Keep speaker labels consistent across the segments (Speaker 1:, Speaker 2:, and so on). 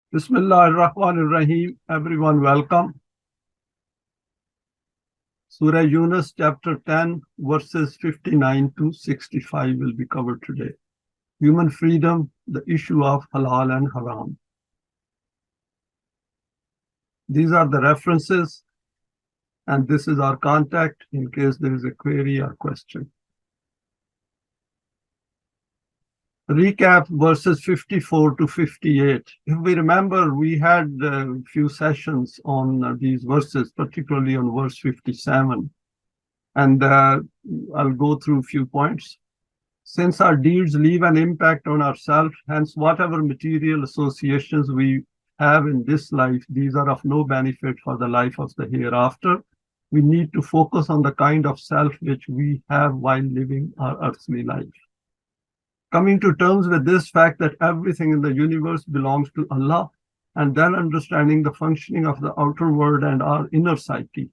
Speaker 1: Bismillah ar-Rahman ar-Rahim. Everyone, welcome. Surah Yunus, chapter 10, verses 59 to 65 will be covered today. Human freedom, the issue of halal and haram. These are the references, and this is our contact in case there is a query or question. Recap verses 54 to 58. If we remember, we had a few sessions on these verses, particularly on verse 57. And I'll go through a few points. Since our deeds leave an impact on ourselves, hence whatever material associations we have in this life, these are of no benefit for the life of the hereafter. We need to focus on the kind of self which we have while living our earthly life. Coming to terms with this fact that everything in the universe belongs to Allah, and then understanding the functioning of the outer world and our inner psyche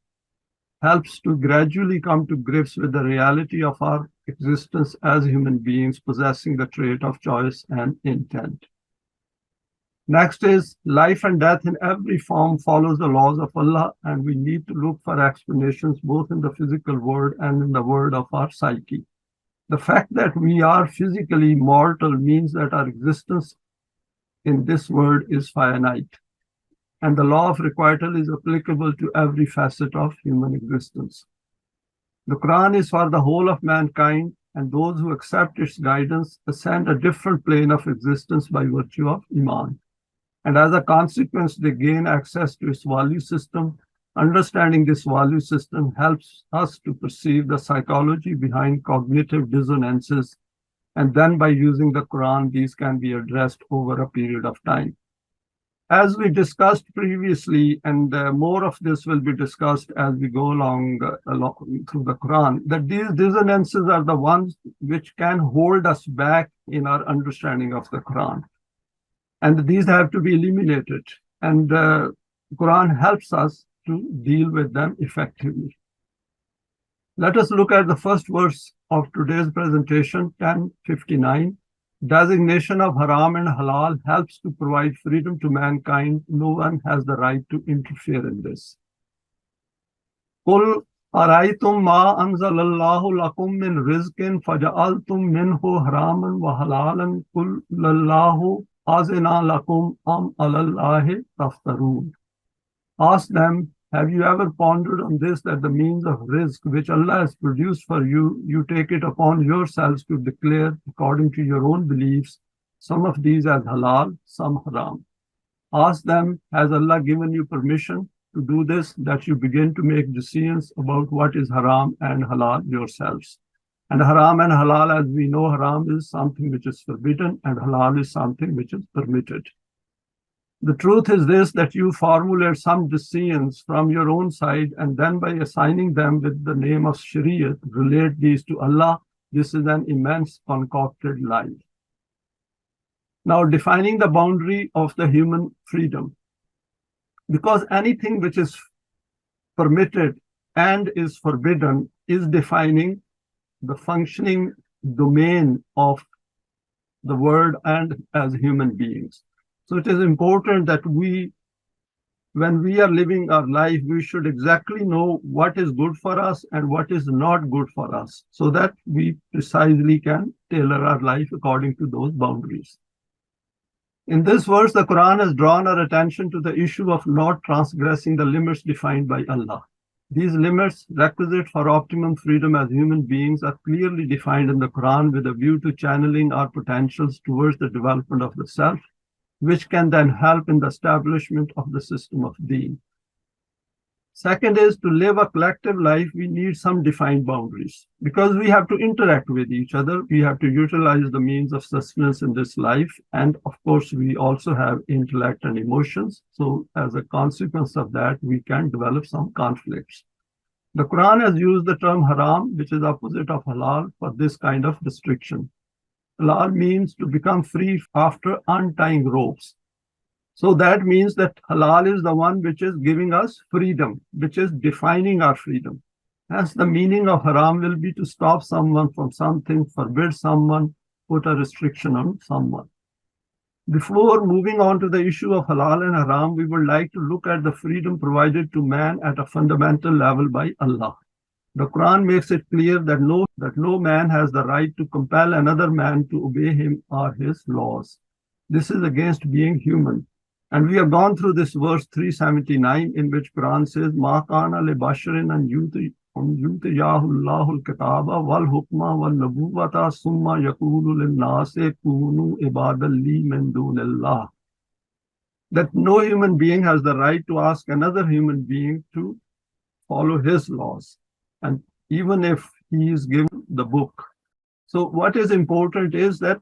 Speaker 1: helps to gradually come to grips with the reality of our existence as human beings possessing the trait of choice and intent. Next is life and death in every form follows the laws of Allah, and we need to look for explanations both in the physical world and in the world of our psyche. The fact that we are physically mortal means that our existence in this world is finite, and the law of requital is applicable to every facet of human existence. The Quran is for the whole of mankind, and those who accept its guidance ascend a different plane of existence by virtue of Iman. And as a consequence, they gain access to its value system. Understanding this value system helps us to perceive the psychology behind cognitive dissonances, and then by using the Quran, these can be addressed over a period of time. As we discussed previously, and more of this will be discussed as we go along through the Quran, that these dissonances are the ones which can hold us back in our understanding of the Quran. And these have to be eliminated. And the Quran helps us to deal with them effectively. Let us look at the first verse of today's presentation, 10:59. Designation of haram and halal helps to provide freedom to mankind. No one has the right to interfere in this. قُلْ أَرَأَيْتُمْ مَا أَنزَلَ اللَّهُ لَكُم مِّن رِزْقٍ فَجَعَلْتُم مِّنْهُ حَرَامًا وَحَلَالًا قُلْ لَلَّهُ أَذِنَ لَكُمْ أَمْ عَلَى اللَّهِ تَفْتَرُونَ. Ask them, have you ever pondered on this, that the means of rizq which Allah has produced for you, you take it upon yourselves to declare according to your own beliefs, some of these as halal, some haram. Ask them, has Allah given you permission to do this, that you begin to make decisions about what is haram and halal yourselves? And haram and halal, as we know, haram is something which is forbidden and halal is something which is permitted. The truth is this, that you formulate some decisions from your own side, and then by assigning them with the name of Shariat, relate these to Allah. This is an immense concocted lie. Now, defining the boundary of the human freedom. Because anything which is permitted and is forbidden is defining the functioning domain of the world and as human beings. So it is important that when we are living our life, we should exactly know what is good for us and what is not good for us, so that we precisely can tailor our life according to those boundaries. In this verse, the Quran has drawn our attention to the issue of not transgressing the limits defined by Allah. These limits, requisite for optimum freedom as human beings, are clearly defined in the Quran with a view to channeling our potentials towards the development of the self, which can then help in the establishment of the system of Deen. Second is, to live a collective life, we need some defined boundaries. Because we have to interact with each other, we have to utilize the means of sustenance in this life, and of course, we also have intellect and emotions. So as a consequence of that, we can develop some conflicts. The Quran has used the term haram, which is opposite of halal, for this kind of restriction. Halal means to become free after untying ropes. So that means that halal is the one which is giving us freedom, which is defining our freedom. Hence, the meaning of haram will be to stop someone from something, forbid someone, put a restriction on someone. Before moving on to the issue of halal and haram, we would like to look at the freedom provided to man at a fundamental level by Allah. The Quran makes it clear that no man has the right to compel another man to obey him or his laws. This is against being human. And we have gone through this verse 379 in which Quran says, Ma kana li basharin an yutiyahu Allahu al-kitaba wal hukma wal nubuwata summa yaqulu lin nasi kunu ibadan li min dunillah. That no human being has the right to ask another human being to follow his laws, and even if he is given the book. So what is important is that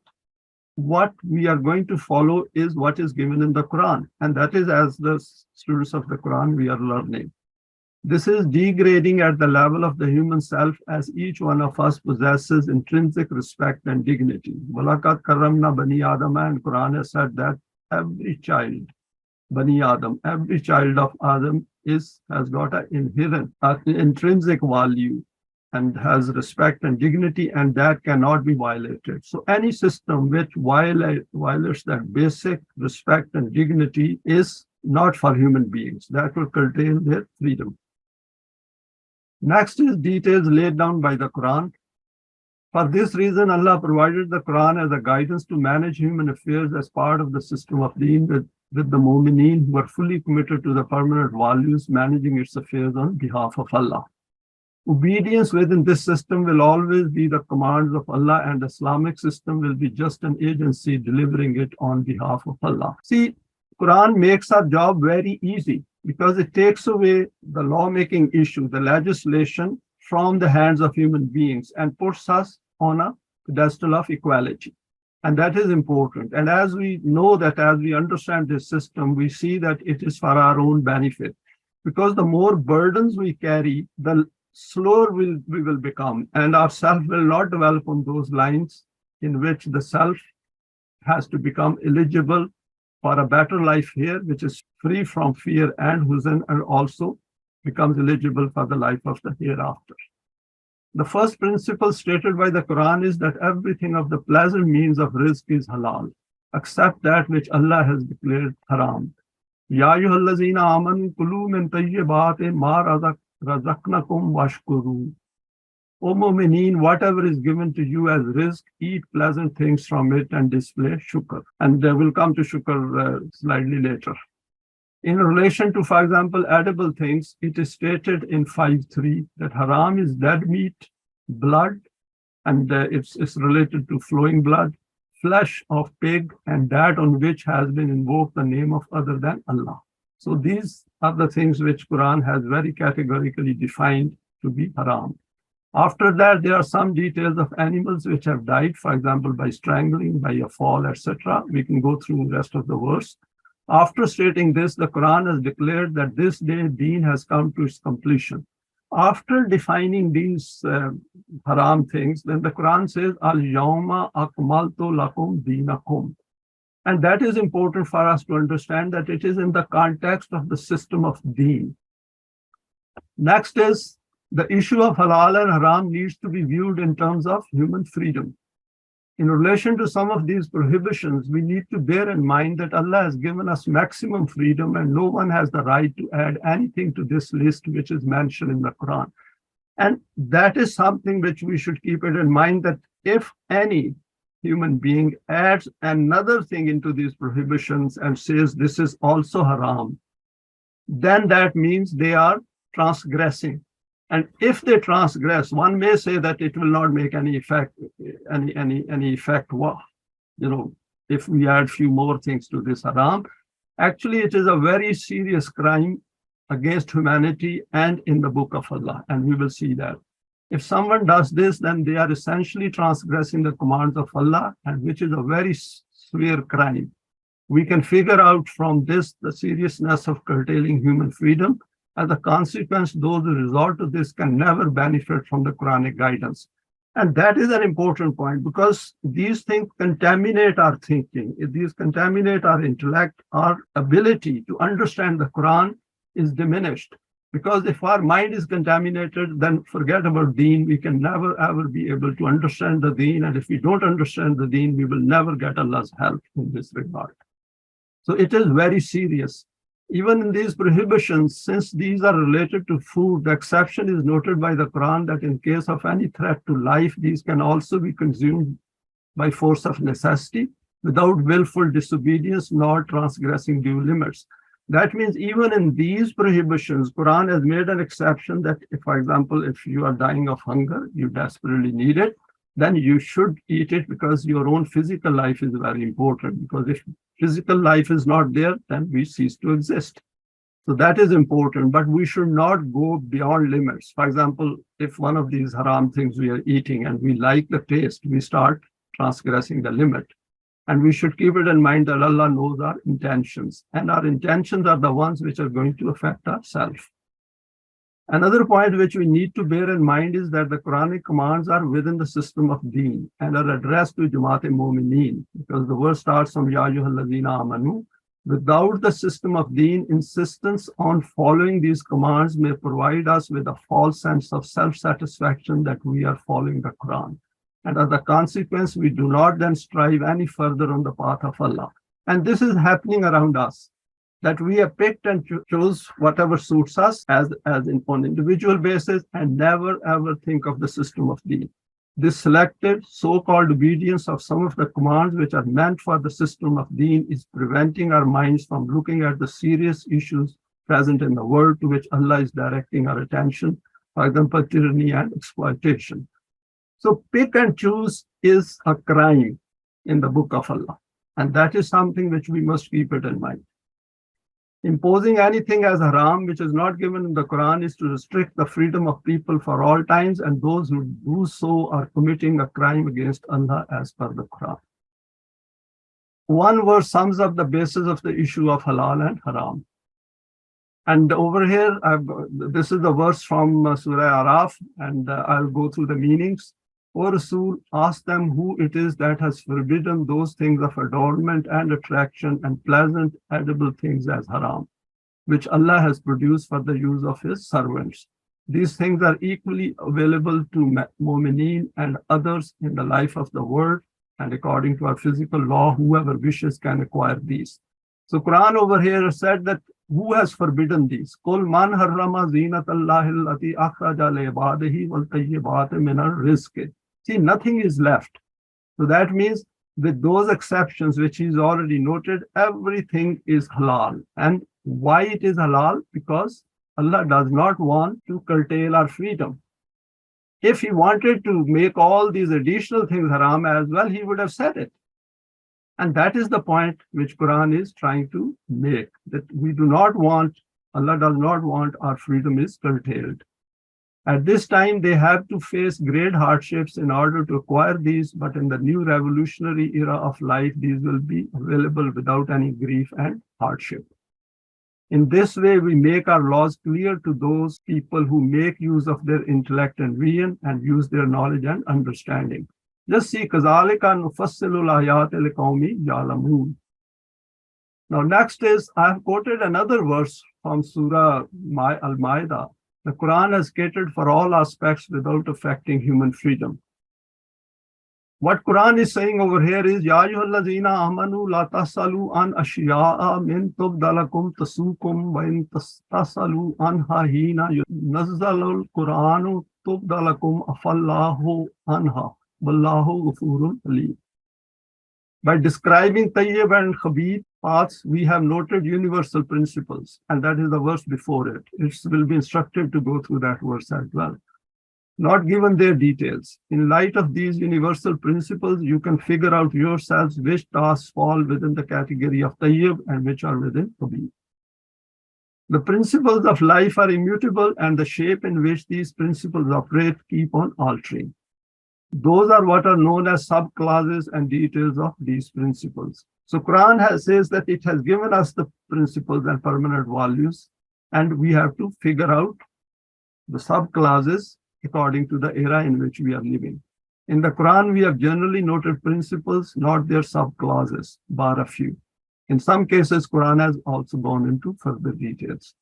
Speaker 1: what we are going to follow is what is given in the Quran, and that is, as the students of the Quran, we are learning. This is degrading at the level of the human self, as each one of us possesses intrinsic respect and dignity. Walakat karamna bani Adam, and Quran has said that every child, Bani Adam, every child of Adam has got an inherent, intrinsic value and has respect and dignity, and that cannot be violated. So any system which violates that basic respect and dignity is not for human beings. That will curtail their freedom. Next is details laid down by the Quran. For this reason, Allah provided the Quran as a guidance to manage human affairs as part of the system of Deen with the Momineen who are fully committed to the permanent values, managing its affairs on behalf of Allah. Obedience within this system will always be the commands of Allah, and the Islamic system will be just an agency delivering it on behalf of Allah. See, Quran makes our job very easy because it takes away the lawmaking issue, the legislation, from the hands of human beings and puts us on a pedestal of equality. And that is important. And as we know that, as we understand this system, we see that it is for our own benefit. Because the more burdens we carry, the slower we will become, and our self will not develop on those lines in which the self has to become eligible for a better life here, which is free from fear and huzn, and also becomes eligible for the life of the hereafter. The first principle stated by the Quran is that everything of the pleasant means of rizq is halal, except that which Allah has declared haram. Ya ayyuhallazina amanu kulu min tayyibati ma razaqnakum washkuru. O Momineen, whatever is given to you as rizq, eat pleasant things from it and display shukr. And we'll come to shukr slightly later. In relation to, for example, edible things, it is stated in 5.3 that haram is dead meat, blood, and it's related to flowing blood, flesh of pig, and that on which has been invoked the name of other than Allah. So these are the things which Quran has very categorically defined to be haram. After that, there are some details of animals which have died, for example, by strangling, by a fall, etc. We can go through the rest of the verse. After stating this, the Quran has declared that this day Deen has come to its completion. After defining these haram things, then the Quran says, Al-Yawma akmaltu lakum deenakum. And that is important for us to understand that it is in the context of the system of Deen. Next is the issue of halal and haram needs to be viewed in terms of human freedom. In relation to some of these prohibitions, we need to bear in mind that Allah has given us maximum freedom and no one has the right to add anything to this list which is mentioned in the Quran. And that is something which we should keep it in mind, that if any human being adds another thing into these prohibitions and says this is also haram, then that means they are transgressing. And if they transgress, one may say that it will not make any effect, any effect. If we add few more things to this haram, actually it is a very serious crime against humanity and in the book of Allah, and we will see that. If someone does this, then they are essentially transgressing the commands of Allah, and which is a very severe crime. We can figure out from this the seriousness of curtailing human freedom. As a consequence, those who resort to this can never benefit from the Quranic guidance. And that is an important point, because these things contaminate our thinking. If these contaminate our intellect, our ability to understand the Quran is diminished. Because if our mind is contaminated, then forget about Deen. We can never ever be able to understand the Deen. And if we don't understand the Deen, we will never get Allah's help in this regard. So it is very serious. Even in these prohibitions, since these are related to food, the exception is noted by the Quran that in case of any threat to life, these can also be consumed by force of necessity without willful disobedience nor transgressing due limits. That means even in these prohibitions, Quran has made an exception that, if, for example, if you are dying of hunger, you desperately need it, then you should eat it because your own physical life is very important. Because if physical life is not there, then we cease to exist. So that is important, but we should not go beyond limits. For example, if one of these haram things we are eating and we like the taste, we start transgressing the limit. And we should keep it in mind that Allah knows our intentions, and our intentions are the ones which are going to affect ourselves. Another point which we need to bear in mind is that the Quranic commands are within the system of Deen and are addressed to Jamaat Momineen, because the verse starts from Ya ayyuhallazina amanu. Without the system of Deen, insistence on following these commands may provide us with a false sense of self-satisfaction that we are following the Quran. And as a consequence, we do not then strive any further on the path of Allah. And this is happening around us, that we have picked and chose whatever suits us on individual basis and never ever think of the system of Deen. This selected so-called obedience of some of the commands which are meant for the system of Deen is preventing our minds from looking at the serious issues present in the world to which Allah is directing our attention, for example, tyranny and exploitation. So pick and choose is a crime in the book of Allah. And that is something which we must keep it in mind. Imposing anything as haram, which is not given in the Quran, is to restrict the freedom of people for all times, and those who do so are committing a crime against Allah as per the Quran. One verse sums up the basis of the issue of halal and haram. And over here, this is the verse from Surah Araf, and I'll go through the meanings. O Rasool, ask them who it is that has forbidden those things of adornment and attraction and pleasant edible things as haram, which Allah has produced for the use of His servants. These things are equally available to Momineen and others in the life of the world, and according to our physical law, whoever wishes can acquire these. So Quran over here said that who has forbidden these? Qul man harrama zinatallahi allati akhraja li ibadihi wal tayyibati min ar-rizqi. See, nothing is left. So that means with those exceptions which is already noted, everything is halal. And why it is halal? Because Allah does not want to curtail our freedom. If He wanted to make all these additional things haram as well, He would have said it. And that is the point which Quran is trying to make, that we do not want, Allah does not want our freedom is curtailed. At this time, they have to face great hardships in order to acquire these, but in the new revolutionary era of life, these will be available without any grief and hardship. In this way, we make our laws clear to those people who make use of their intellect and vision and use their knowledge and understanding. Just see, كَذَلِكَ نُفَصِّلُ الْآيَاتِ لِقَوْمٍ يَعْلَمُونَ. Now, next is, I have quoted another verse from Surah Al-Ma'idah. The Quran has catered for all aspects without affecting human freedom. What Quran is saying over here is, Ya ayyuhallazina amanu la tasalu an ashiya'a min tubdalakum tasukum wa in tasalu anha hina nazzalul Quranu tubdalakum afallahu anha wallahu ghafurun alim. By describing tayyib and khabith paths, we have noted universal principles, and that is the verse before it. It will be instructive to go through that verse as well. Not given their details. In light of these universal principles, you can figure out yourselves which tasks fall within the category of tayyib and which are within khabith. The principles of life are immutable, and the shape in which these principles operate keep on altering. Those are what are known as subclasses and details of these principles. So Quran says that it has given us the principles and permanent values, and we have to figure out the subclasses according to the era in which we are living. In the Quran, we have generally noted principles, not their subclasses, bar a few. In some cases, Quran has also gone into further details.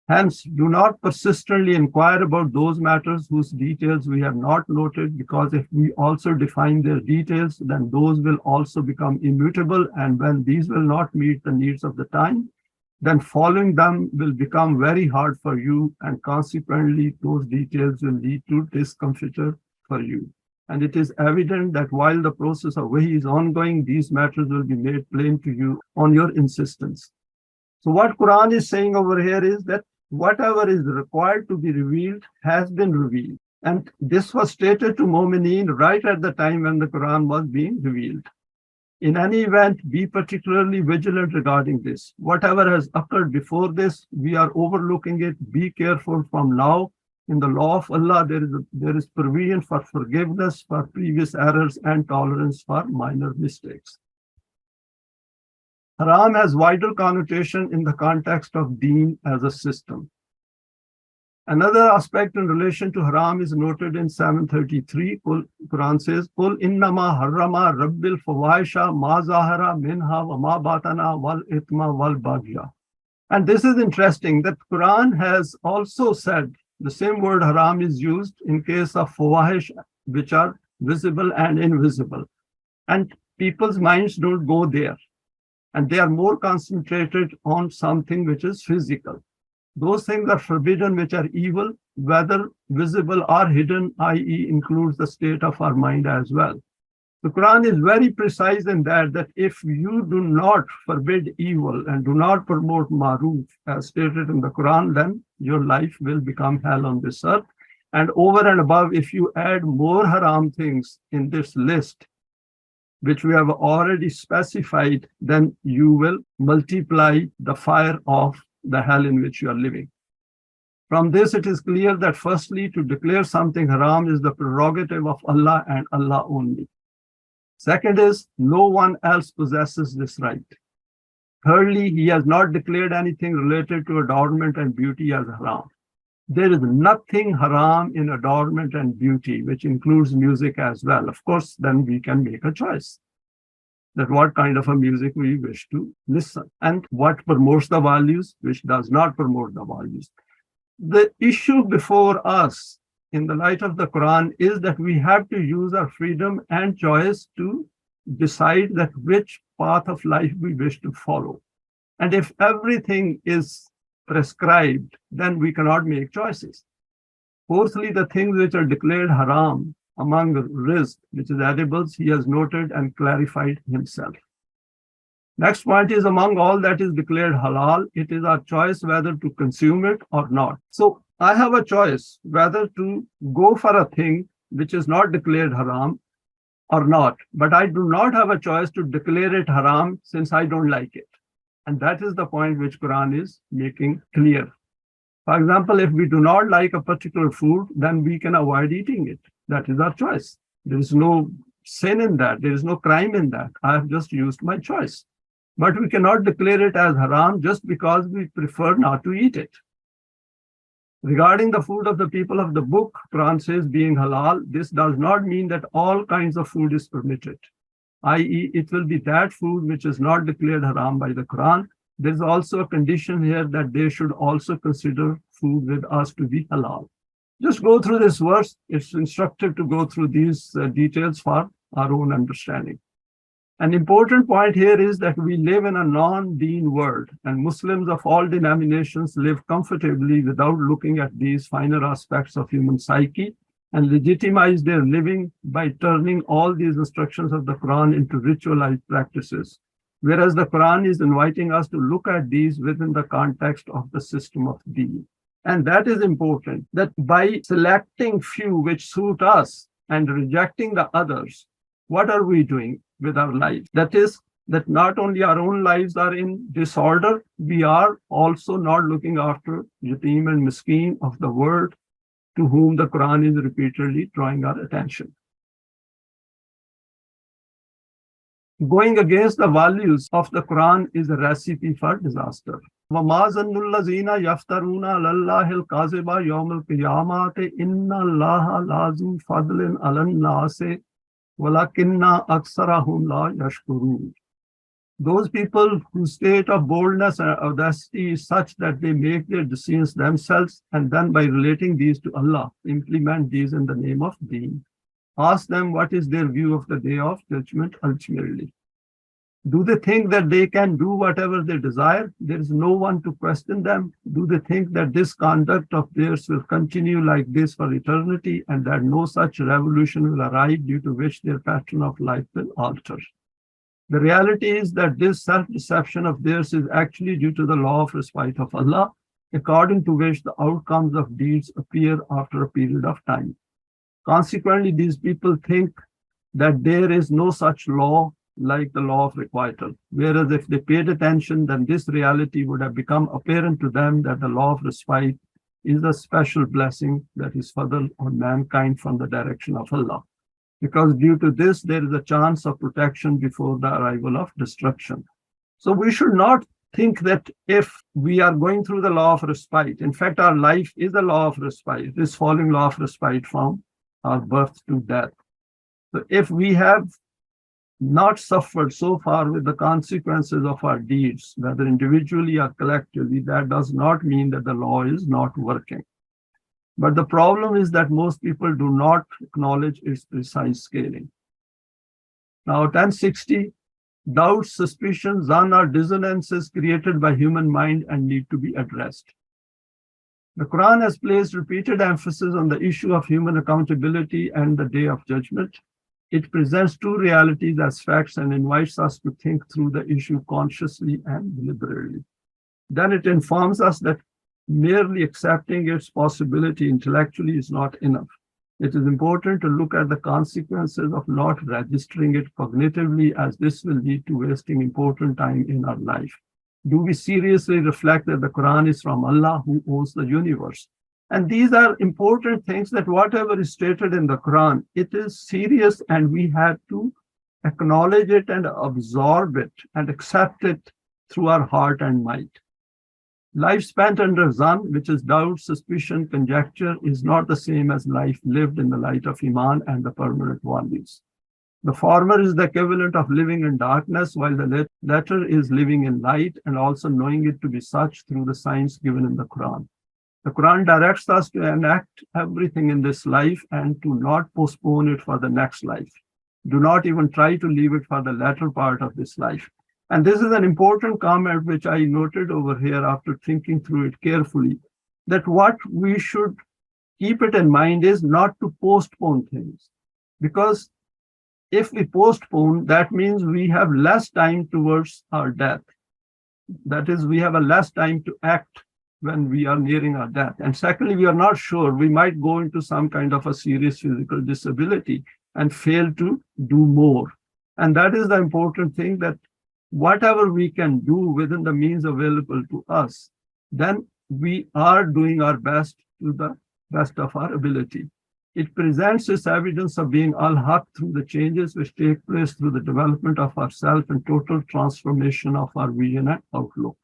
Speaker 1: Hence, do not persistently inquire about those matters whose details we have not noted, because if we also define their details, then those will also become immutable, and when these will not meet the needs of the time, then following them will become very hard for you, and consequently, those details will lead to discomfiture for you. And it is evident that while the process of wahi is ongoing, these matters will be made plain to you on your insistence. So what Quran is saying over here is that whatever is required to be revealed has been revealed. And this was stated to Momineen right at the time when the Quran was being revealed. In any event, be particularly vigilant regarding this. Whatever has occurred before this, we are overlooking it. Be careful from now. In the law of Allah, there is provision for forgiveness for previous errors and tolerance for minor mistakes. Haram has vital connotation in the context of Deen as a system. Another aspect in relation to haram is noted in 733. Quran says, "Qul innama harrama rabbil fawahisha ma zahara minha wa ma batana wal ithma wal baghya." And this is interesting that Quran has also said the same word haram is used in case of fawahish, which are visible and invisible. And people's minds don't go there. And they are more concentrated on something which is physical. Those things are forbidden which are evil, whether visible or hidden, i.e. includes the state of our mind as well. The Quran is very precise in that if you do not forbid evil and do not promote maruf, as stated in the Quran, then your life will become hell on this earth. And over and above, if you add more haram things in this list, which we have already specified, then you will multiply the fire of the hell in which you are living. From this, it is clear that firstly, to declare something haram is the prerogative of Allah and Allah only. Second is, no one else possesses this right. Thirdly, he has not declared anything related to adornment and beauty as haram. There is nothing haram in adornment and beauty, which includes music as well. Of course, then we can make a choice that what kind of a music we wish to listen and what promotes the values, which does not promote the values. The issue before us in the light of the Quran is that we have to use our freedom and choice to decide that which path of life we wish to follow. And if everything is prescribed, then we cannot make choices. Fourthly, the things which are declared haram among rizq, which is edibles, he has noted and clarified himself. Next point is, among all that is declared halal, it is our choice whether to consume it or not. So I have a choice whether to go for a thing which is not declared haram or not, but I do not have a choice to declare it haram since I don't like it. And that is the point which Quran is making clear. For example, if we do not like a particular food, then we can avoid eating it. That is our choice. There is no sin in that. There is no crime in that. I have just used my choice. But we cannot declare it as haram just because we prefer not to eat it. Regarding the food of the people of the book, Quran says being halal, this does not mean that all kinds of food is permitted, i.e. it will be that food which is not declared haram by the Quran. There is also a condition here that they should also consider food with us to be halal. Just go through this verse. It's instructive to go through these details for our own understanding. An important point here is that we live in a non-Deen world, and Muslims of all denominations live comfortably without looking at these finer aspects of human psyche and legitimize their living by turning all these instructions of the Quran into ritualized practices, whereas the Quran is inviting us to look at these within the context of the system of Deen. And that is important, that by selecting few which suit us and rejecting the others, what are we doing with our lives? That is, that not only our own lives are in disorder, we are also not looking after yatim and miskeen of the world to whom the Quran is repeatedly drawing our attention. Going against the values of the Quran is a recipe for disaster. وَمَا ظَنُّ الَّذِينَ يَفْتَرُونَ عَلَى اللَّهِ الْكَاذِبَ يَوْمَ الْقِيَامَةِ إِنَّ اللَّهَ لَذُو فَضْلٍ عَلَى النَّاسِ وَلَكِنَّ أَكْثَرَهُمْ لَا يَشْكُرُونَ. Those people whose state of boldness and audacity is such that they make their decisions themselves and then by relating these to Allah, implement these in the name of Deen. Ask them what is their view of the day of judgment ultimately. Do they think that they can do whatever they desire? There is no one to question them. Do they think that this conduct of theirs will continue like this for eternity and that no such revolution will arrive due to which their pattern of life will alter? The reality is that this self-deception of theirs is actually due to the law of respite of Allah, according to which the outcomes of deeds appear after a period of time. Consequently, these people think that there is no such law like the law of requital, whereas if they paid attention, then this reality would have become apparent to them that the law of respite is a special blessing that is further on mankind from the direction of Allah. Because due to this, there is a chance of protection before the arrival of destruction. So we should not think that if we are going through the law of respite, in fact, our life is a law of respite, this falling law of respite from our birth to death. So if we have not suffered so far with the consequences of our deeds, whether individually or collectively, that does not mean that the law is not working. But the problem is that most people do not acknowledge its precise scaling. Now, 1060, doubts, suspicions, zan are dissonances created by human mind and need to be addressed. The Quran has placed repeated emphasis on the issue of human accountability and the day of judgment. It presents two realities as facts and invites us to think through the issue consciously and deliberately. Then it informs us that merely accepting its possibility intellectually is not enough. It is important to look at the consequences of not registering it cognitively, as this will lead to wasting important time in our life. Do we seriously reflect that the Quran is from Allah who owns the universe? And these are important things, that whatever is stated in the Quran, it is serious and we have to acknowledge it and absorb it and accept it through our heart and mind. Life spent under zan, which is doubt, suspicion, conjecture, is not the same as life lived in the light of Iman and the permanent values. The former is the equivalent of living in darkness, while the latter is living in light and also knowing it to be such through the signs given in the Quran. The Quran directs us to enact everything in this life and to not postpone it for the next life. Do not even try to leave it for the latter part of this life. And this is an important comment which I noted over here after thinking through it carefully, that what we should keep it in mind is not to postpone things. Because if we postpone, that means we have less time towards our death. That is, we have a less time to act when we are nearing our death. And secondly, we are not sure, we might go into some kind of a serious physical disability and fail to do more. And that is the important thing, that whatever we can do within the means available to us, then we are doing our best to the best of our ability. It presents this evidence of being al-haq through the changes which take place through the development of ourself and total transformation of our vision and outlook.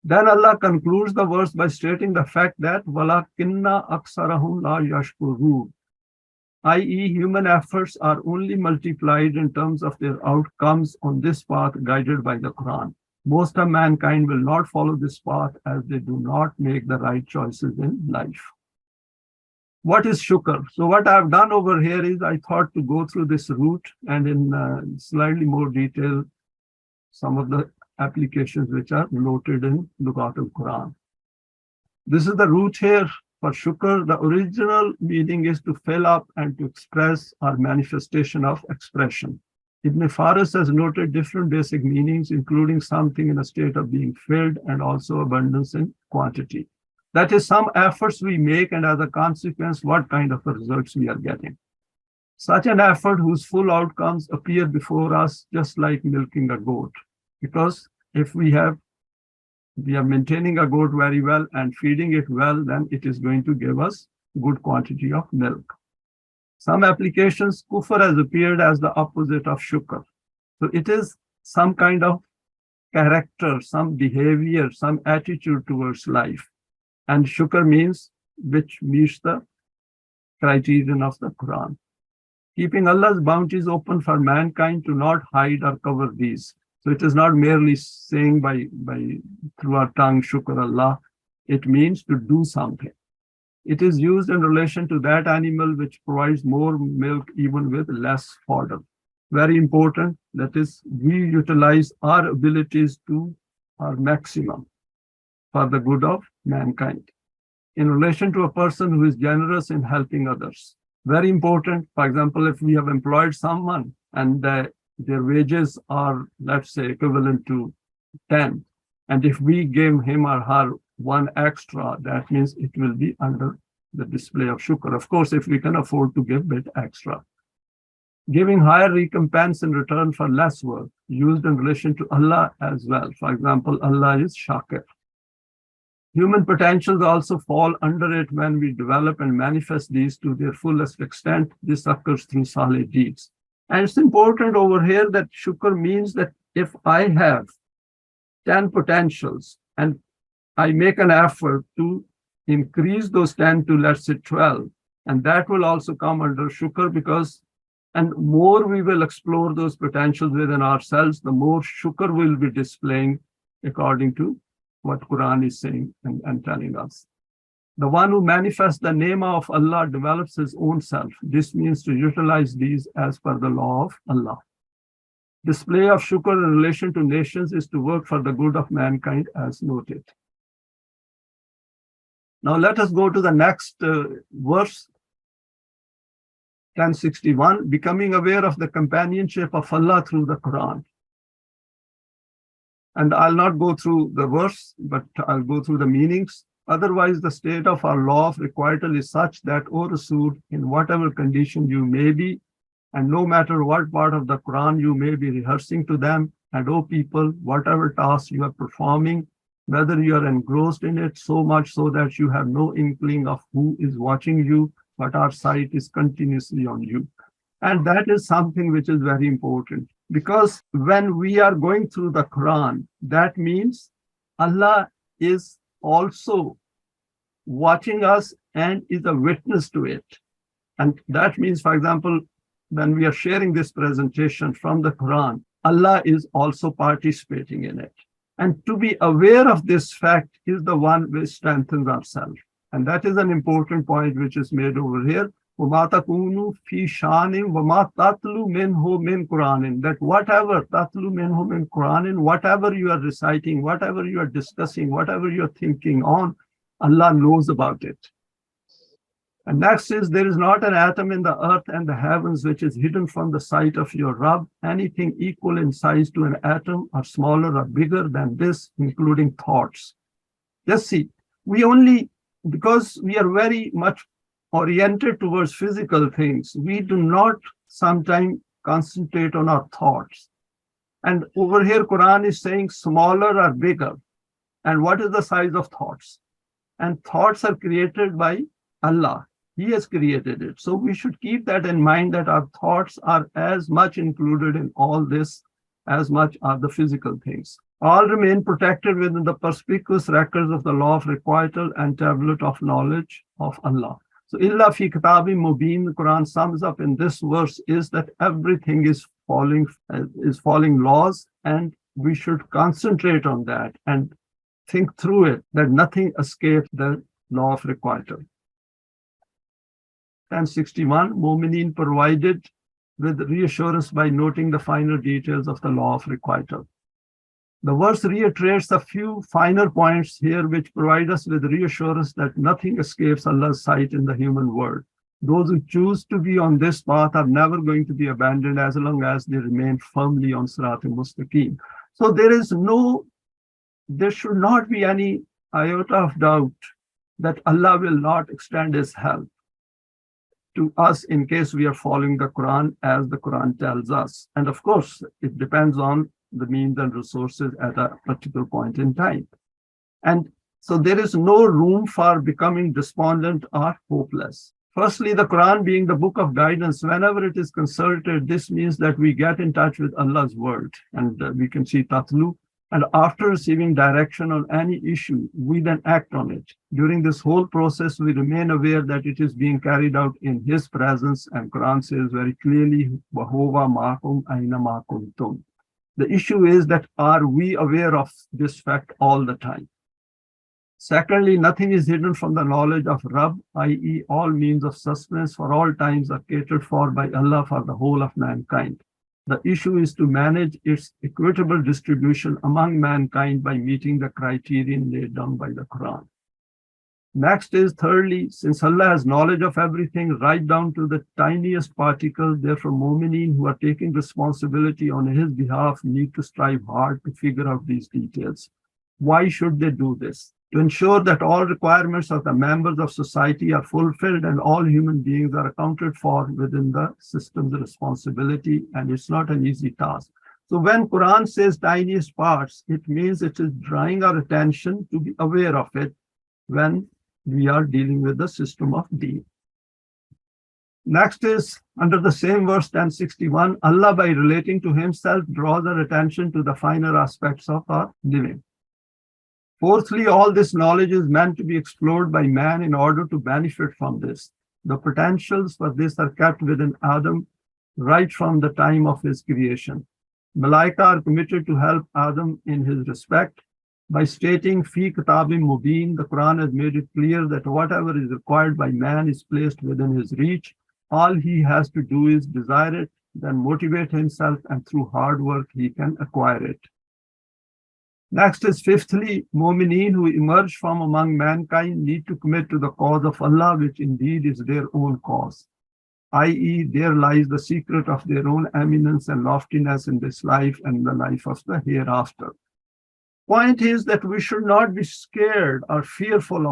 Speaker 1: Then Allah concludes the verse by stating the fact that وَلَكِنَّ أَكْثَرَهُمْ لَا يَشْكُرُونَ, i.e., human efforts are only multiplied in terms of their outcomes on this path guided by the Quran. Most of mankind will not follow this path as they do not make the right choices in life. What is shukr? So what I've done over here is I thought to go through this route and in slightly more detail some of the applications which are noted in Lugat al-Quran. This is the root here for shukr. The original meaning is to fill up and to express or manifestation of expression. Ibn Faris has noted different basic meanings, including something in a state of being filled and also abundance in quantity. That is, some efforts we make and as a consequence, what kind of results we are getting. Such an effort whose full outcomes appear before us just like milking a goat. Because if we are maintaining a goat very well and feeding it well, then it is going to give us good quantity of milk. Some applications, kufr has appeared as the opposite of shukr. So it is some kind of character, some behavior, some attitude towards life. And shukr means which meets the criterion of the Quran. Keeping Allah's bounties open for mankind to not hide or cover these. So it is not merely saying by through our tongue, shukr Allah. It means to do something. It is used in relation to that animal which provides more milk even with less fodder. Very important, that is, we utilize our abilities to our maximum for the good of mankind. In relation to a person who is generous in helping others. Very important, for example, if we have employed someone and their wages are, let's say, equivalent to 10, and if we give him or her one extra, that means it will be under the display of shukr. Of course, if we can afford to give a bit extra. Giving higher recompense in return for less work, used in relation to Allah as well. For example, Allah is Shakir. Human potentials also fall under it when we develop and manifest these to their fullest extent. This occurs through salih deeds. And it's important over here that shukr means that if I have 10 potentials and I make an effort to increase those 10 to, let's say, 12, and that will also come under shukr, because and more we will explore those potentials within ourselves, the more shukr will be displaying according to what Quran is saying and telling us. The one who manifests the name of Allah develops his own self. This means to utilize these as per the law of Allah. Display of shukr in relation to nations is to work for the good of mankind as noted. Now let us go to the next verse, 1061, becoming aware of the companionship of Allah through the Quran. And I'll not go through the verse, but I'll go through the meanings. Otherwise, the state of our law of requital is such that, O Rasool, in whatever condition you may be, and no matter what part of the Quran you may be rehearsing to them, and O people, whatever task you are performing, whether you are engrossed in it so much so that you have no inkling of who is watching you, but our sight is continuously on you. And that is something which is very important, because when we are going through the Quran, that means Allah is also watching us and is a witness to it. And that means, for example, when we are sharing this presentation from the Quran, Allah is also participating in it. And to be aware of this fact is the one which strengthens ourselves. And that is an important point which is made over here. وَمَا تَكُونُوا فِي شَانٍ وَمَا تَتْلُوا مِنْهُ مِنْ قُرْآنٍ. That whatever تَتْلُوا مِنْهُ مِنْ قُرْآنٍ, whatever you are reciting, whatever you are discussing, whatever you are thinking on, Allah knows about it. And next is, there is not an atom in the earth and the heavens which is hidden from the sight of your Rabb, anything equal in size to an atom or smaller or bigger than this, including thoughts. Just see, we only, because we are very much oriented towards physical things, we do not sometimes concentrate on our thoughts. And over here, Quran is saying smaller or bigger. And what is the size of thoughts? And thoughts are created by Allah. He has created it. So we should keep that in mind, that our thoughts are as much included in all this as much are the physical things. All remain protected within the perspicuous records of the law of requital and tablet of knowledge of Allah. So illa fi kitabi mubin, the Quran sums up in this verse, is that everything is following laws, and we should concentrate on that and think through it, that nothing escapes the law of requital. 1061, Momineen provided with reassurance by noting the finer details of the law of requital. The verse reiterates a few finer points here which provide us with reassurance that nothing escapes Allah's sight in the human world. Those who choose to be on this path are never going to be abandoned as long as they remain firmly on Surat al-Muttaqee. So there should not be any iota of doubt that Allah will not extend his help to us in case we are following the Quran as the Quran tells us. And of course, it depends on the means and resources at a particular point in time. And so there is no room for becoming despondent or hopeless. Firstly, the Quran being the book of guidance, whenever it is consulted, this means that we get in touch with Allah's word, and we can see tatlu. And after receiving direction on any issue, we then act on it. During this whole process, we remain aware that it is being carried out in His presence, and Quran says very clearly, وَهُوَ مَعَكُمْ أَيْنَمَا كُنْتُمْ. The issue is that are we aware of this fact all the time? Secondly, nothing is hidden from the knowledge of Rabb, i.e., all means of sustenance for all times are catered for by Allah for the whole of mankind. The issue is to manage its equitable distribution among mankind by meeting the criterion laid down by the Quran. Next is thirdly, since Allah has knowledge of everything right down to the tiniest particles, therefore Momineen who are taking responsibility on his behalf need to strive hard to figure out these details. Why should they do this? To ensure that all requirements of the members of society are fulfilled and all human beings are accounted for within the system's responsibility, and it's not an easy task. So when Quran says tiniest parts, it means it is drawing our attention to be aware of it when we are dealing with the system of Deen. Next is under the same verse 1061, Allah by relating to himself draws our attention to the finer aspects of our living. Fourthly, all this knowledge is meant to be explored by man in order to benefit from this. The potentials for this are kept within Adam right from the time of his creation. Malaika are committed to help Adam in his respect. By stating fi kitabim mubin, the Quran has made it clear that whatever is required by man is placed within his reach. All he has to do is desire it, then motivate himself, and through hard work he can acquire it. Next is fifthly, Momineen who emerge from among mankind need to commit to the cause of Allah, which indeed is their own cause, i.e., there lies the secret of their own eminence and loftiness in this life and the life of the hereafter. Point is that we should not be scared or fearful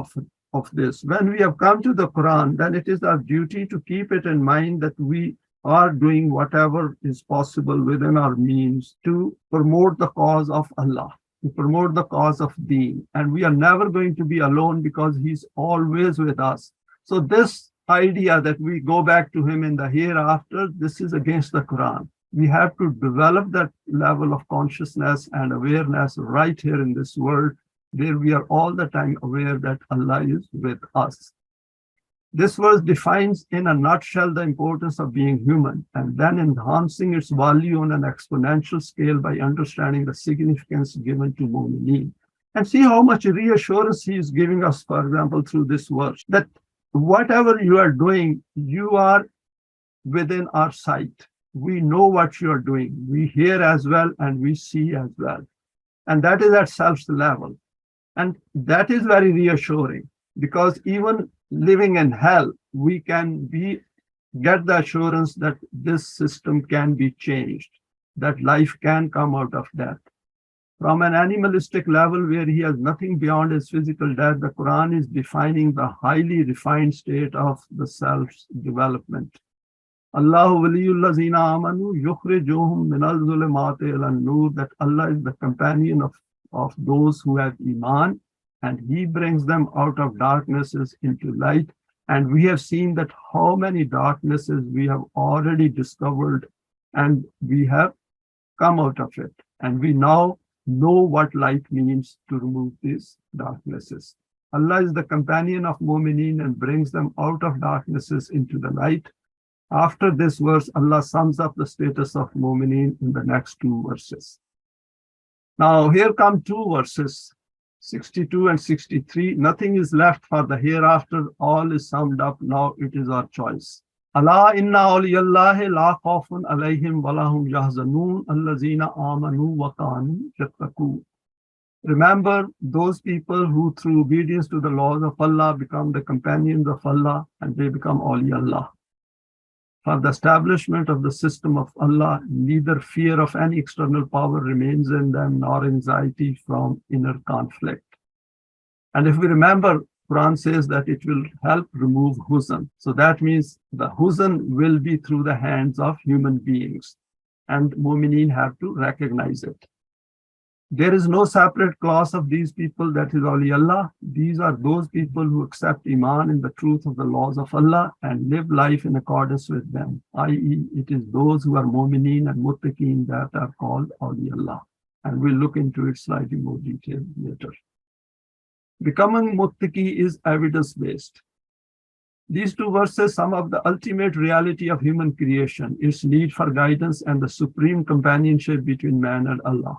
Speaker 1: of this. When we have come to the Quran, then it is our duty to keep it in mind that we are doing whatever is possible within our means to promote the cause of Allah, to promote the cause of Deen. And we are never going to be alone because he's always with us. So this idea that we go back to him in the hereafter, this is against the Quran. We have to develop that level of consciousness and awareness right here in this world, where we are all the time aware that Allah is with us. This verse defines in a nutshell the importance of being human and then enhancing its value on an exponential scale by understanding the significance given to Momineen. And see how much reassurance he is giving us, for example, through this verse, that whatever you are doing, you are within our sight. We know what you are doing. We hear as well and we see as well. And that is at self's level. And that is very reassuring because even living in hell, we can get the assurance that this system can be changed, that life can come out of death. From an animalistic level where he has nothing beyond his physical death, the Quran is defining the highly refined state of the self's development. Allahu waliyul lazina amanu yukhrijuhum minal zulumati ilan nur, that Allah is the companion of those who have Iman, and he brings them out of darknesses into light. And we have seen that how many darknesses we have already discovered and we have come out of it. And we now know what light means to remove these darknesses. Allah is the companion of Momineen and brings them out of darknesses into the light. After this verse, Allah sums up the status of Momineen in the next two verses. Now here come two verses, 62 and 63. Nothing is left for the hereafter. All is summed up. Now it is our choice. Allah inna awliyallahi la khawfun alayhim wa lahum yahzanun allazina amanu wa kanu yattaqun. Remember those people who through obedience to the laws of Allah become the companions of Allah and they become awliya. For the establishment of the system of Allah, neither fear of any external power remains in them, nor anxiety from inner conflict. And if we remember, Quran says that it will help remove huzn. So that means the huzn will be through the hands of human beings. And Momineen have to recognize it. There is no separate class of these people, that is awliya. These are those people who accept Iman in the truth of the laws of Allah and live life in accordance with them, i.e. it is those who are Momineen and Muttaqeen that are called awliya. And we'll look into it slightly more detail later. Becoming Muttaqee is evidence-based. These two verses sum up the ultimate reality of human creation, its need for guidance, and the supreme companionship between man and Allah.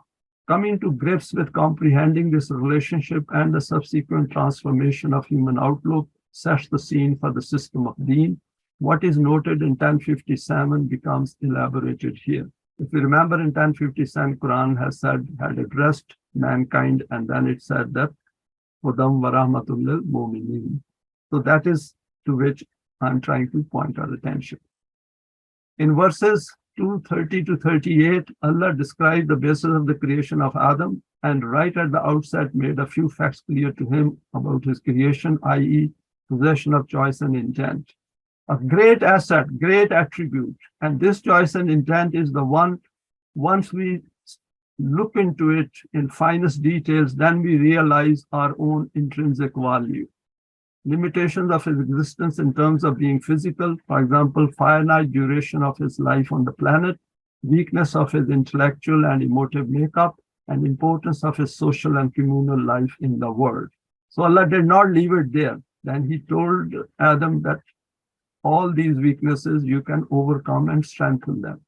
Speaker 1: Coming to grips with comprehending this relationship and the subsequent transformation of human outlook sets the scene for the system of Deen. What is noted in 1057 becomes elaborated here. If you remember, in 1057, Quran had addressed mankind, and then it said that Hudam wa rahmatul lil Momineen. So that is to which I'm trying to point our attention. In verses 230 to 38, Allah described the basis of the creation of Adam, and right at the outset made a few facts clear to him about his creation, i.e., possession of choice and intent. A great asset, great attribute, and this choice and intent is the one, once we look into it in finest details, then we realize our own intrinsic value. Limitations of his existence in terms of being physical, for example, finite duration of his life on the planet, weakness of his intellectual and emotive makeup, and importance of his social and communal life in the world. So Allah did not leave it there. Then he told Adam that all these weaknesses you can overcome and strengthen them.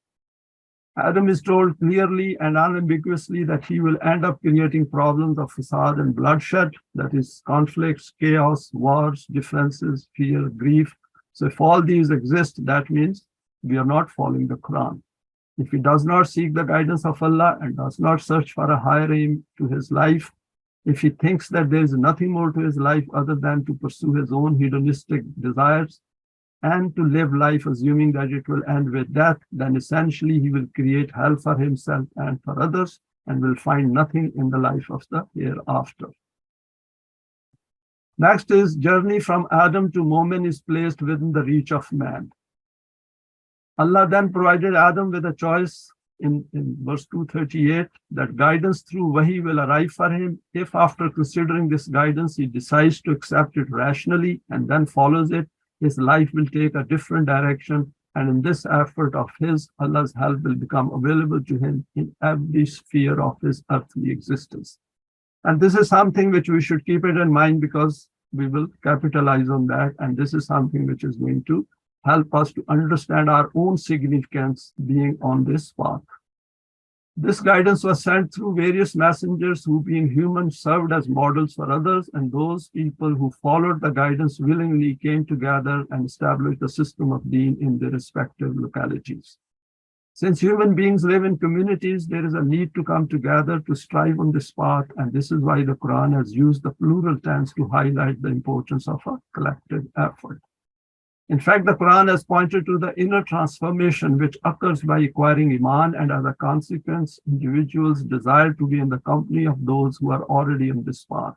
Speaker 1: Adam is told clearly and unambiguously that he will end up creating problems of fasad and bloodshed, that is, conflicts, chaos, wars, differences, fear, grief. So if all these exist, that means we are not following the Quran. If he does not seek the guidance of Allah and does not search for a higher aim to his life, if he thinks that there is nothing more to his life other than to pursue his own hedonistic desires, and to live life assuming that it will end with death, then essentially he will create hell for himself and for others and will find nothing in the life of the hereafter. Next is journey from Adam to Momin is placed within the reach of man. Allah then provided Adam with a choice in verse 238 that guidance through wahi will arrive for him if after considering this guidance he decides to accept it rationally and then follows it. His life will take a different direction, and in this effort of his, Allah's help will become available to him in every sphere of his earthly existence. And this is something which we should keep it in mind because we will capitalize on that, and this is something which is going to help us to understand our own significance being on this path. This guidance was sent through various messengers who, being human, served as models for others, and those people who followed the guidance willingly came together and established a system of Deen in their respective localities. Since human beings live in communities, there is a need to come together to strive on this path, and this is why the Quran has used the plural tense to highlight the importance of a collective effort. In fact, the Quran has pointed to the inner transformation which occurs by acquiring Iman, and as a consequence, individuals desire to be in the company of those who are already on this path.